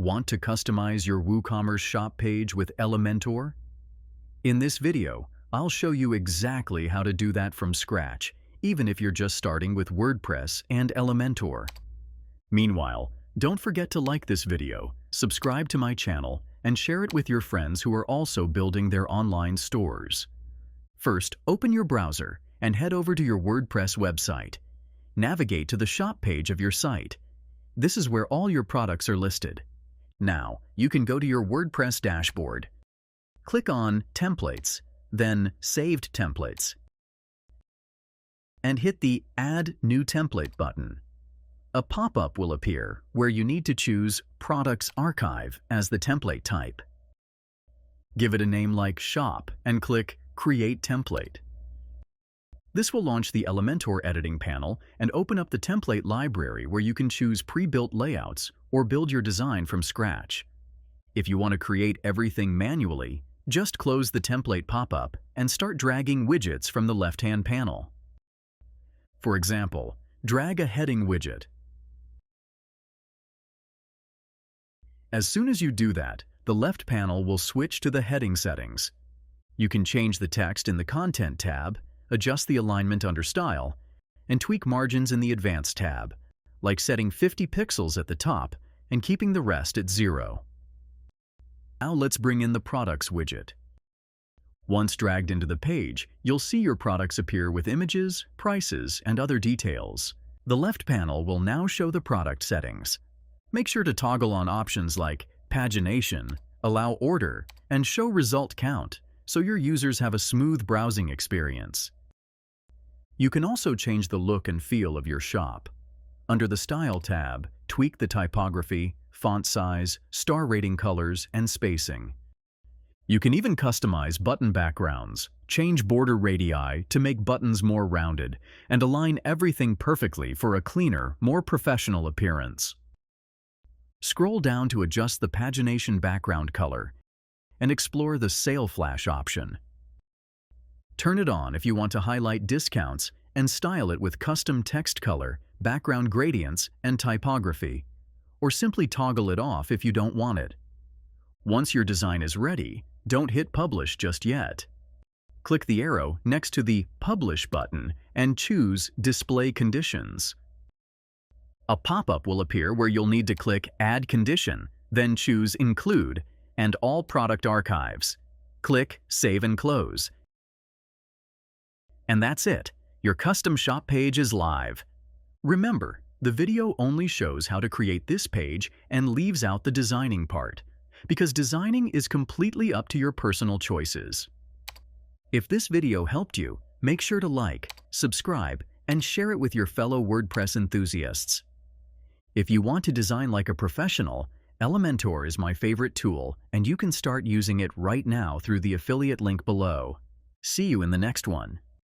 Want to customize your WooCommerce shop page with Elementor? In this video, I'll show you exactly how to do that from scratch, even if you're just starting with WordPress and Elementor. Meanwhile, don't forget to like this video, subscribe to my channel, and share it with your friends who are also building their online stores. First, open your browser and head over to your WordPress website. Navigate to the shop page of your site. This is where all your products are listed. Now, you can go to your WordPress dashboard. Click on Templates, then Saved Templates, and hit the Add New Template button. A pop-up will appear where you need to choose Products Archive as the template type. Give it a name like Shop and click Create Template. This will launch the Elementor editing panel and open up the template library where you can choose pre-built layouts or build your design from scratch. If you want to create everything manually, just close the template pop-up and start dragging widgets from the left-hand panel. For example, drag a heading widget. As soon as you do that, the left panel will switch to the heading settings. You can change the text in the Content tab, adjust the alignment under Style, and tweak margins in the Advanced tab, like setting 50 pixels at the top and keeping the rest at 0. Now let's bring in the Products widget. Once dragged into the page, you'll see your products appear with images, prices, and other details. The left panel will now show the product settings. Make sure to toggle on options like Pagination, Allow Order, and Show Result Count so your users have a smooth browsing experience. You can also change the look and feel of your shop. Under the Style tab, tweak the typography, font size, star rating colors, and spacing. You can even customize button backgrounds, change border radii to make buttons more rounded, and align everything perfectly for a cleaner, more professional appearance. Scroll down to adjust the pagination background color and explore the Sale Flash option. Turn it on if you want to highlight discounts and style it with custom text color, background gradients, and typography, or simply toggle it off if you don't want it. Once your design is ready, don't hit Publish just yet. Click the arrow next to the Publish button and choose Display Conditions. A pop-up will appear where you'll need to click Add Condition, then choose Include and All Product Archives. Click Save and Close. And that's it. Your custom shop page is live. Remember, the video only shows how to create this page and leaves out the designing part, because designing is completely up to your personal choices. If this video helped you, make sure to like, subscribe, and share it with your fellow WordPress enthusiasts. If you want to design like a professional, Elementor is my favorite tool, and you can start using it right now through the affiliate link below. See you in the next one.